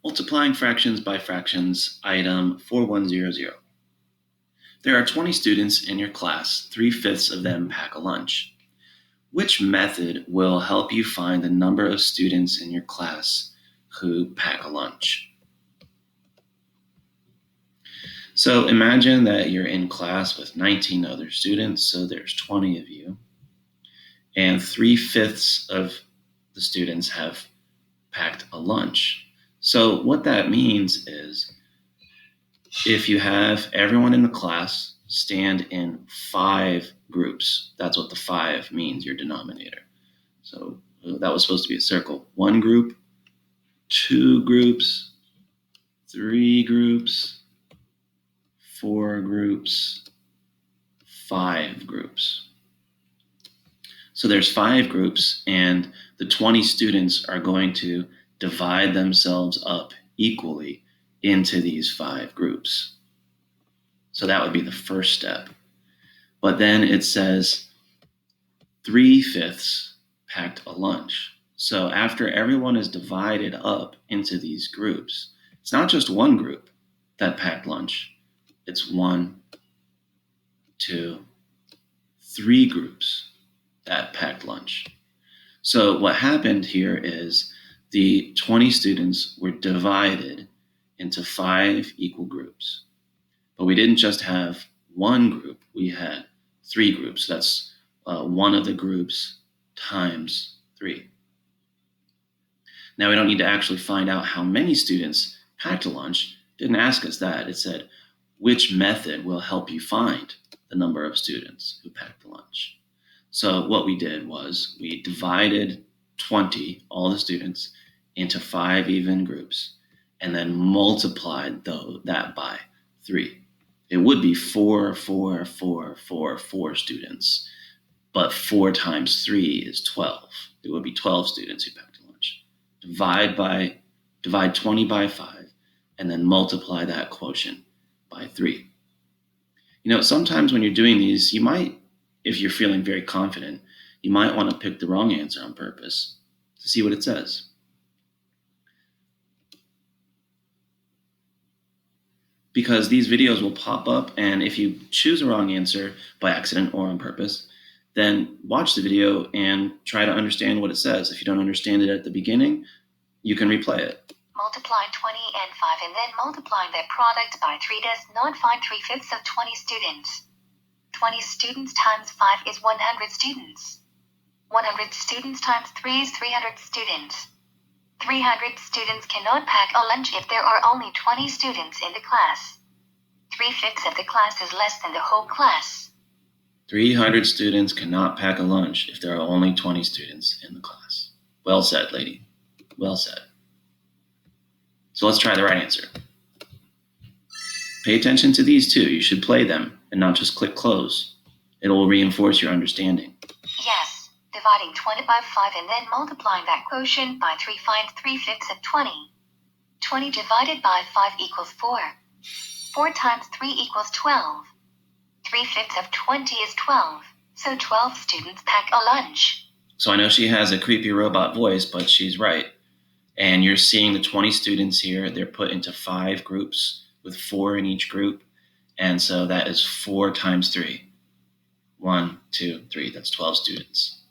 Multiplying fractions by fractions, item 4100. There are 20 students in your class, 3/5 of them pack a lunch. Which method will help you find the number of students in your class who pack a lunch? So imagine that you're in class with 19 other students, so there's 20 of you, and 3/5 of the students have packed a lunch. So what that means is if you have everyone in the class stand in 5 groups, that's what the 5 means, your denominator. So that was supposed to be a circle. 1 group, 2 groups, 3 groups, 4 groups, 5 groups. So there's 5 groups, and the 20 students are going to divide themselves up equally into these 5 groups. So that would be the first step. But then it says 3/5 packed a lunch. So after everyone is divided up into these groups, it's not just one group that packed lunch. It's 1, 2, 3 groups that packed lunch. So what happened here is the 20 students were divided into 5 equal groups. But we didn't just have one group, we had 3 groups. That's one of the groups times 3. Now we don't need to actually find out how many students packed a lunch. It didn't ask us that. It said, which method will help you find the number of students who packed the lunch? So what we did was we divided 20, all the students, into 5 even groups, and then multiplied that by 3. It would be 4 students, but 4 times 3 is 12. It would be 12 students who packed a lunch. Divide 20 by 5, and then multiply that quotient by 3. Sometimes when you're doing these, you might, if you're feeling very confident, you might want to pick the wrong answer on purpose to see what it says. Because these videos will pop up, and if you choose a wrong answer by accident or on purpose, then watch the video and try to understand what it says. If you don't understand it at the beginning, you can replay it. Multiply 20 and 5 and then multiply that product by 3 does not find 3/5 of 20 students. 20 students times 5 is 100 students. 100 students times 3 is 300 students. 300 students cannot pack a lunch if there are only 20 students in the class. 3/5 of the class is less than the whole class. 300 students cannot pack a lunch if there are only 20 students in the class. Well said, lady. Well said. So let's try the right answer. Pay attention to these two. You should play them and not just click close. It will reinforce your understanding. Yes, dividing 20 by 5 and then multiplying that quotient by 3 finds 3/5 of 20. 20 divided by 5 equals 4. 4 times 3 equals 12. 3/5 of 20 is 12, so 12 students pack a lunch. So I know she has a creepy robot voice, but she's right. And you're seeing the 20 students here. They're put into 5 groups with 4 in each group. And so that is 4 times 3. 1, 2, 3. That's 12 students.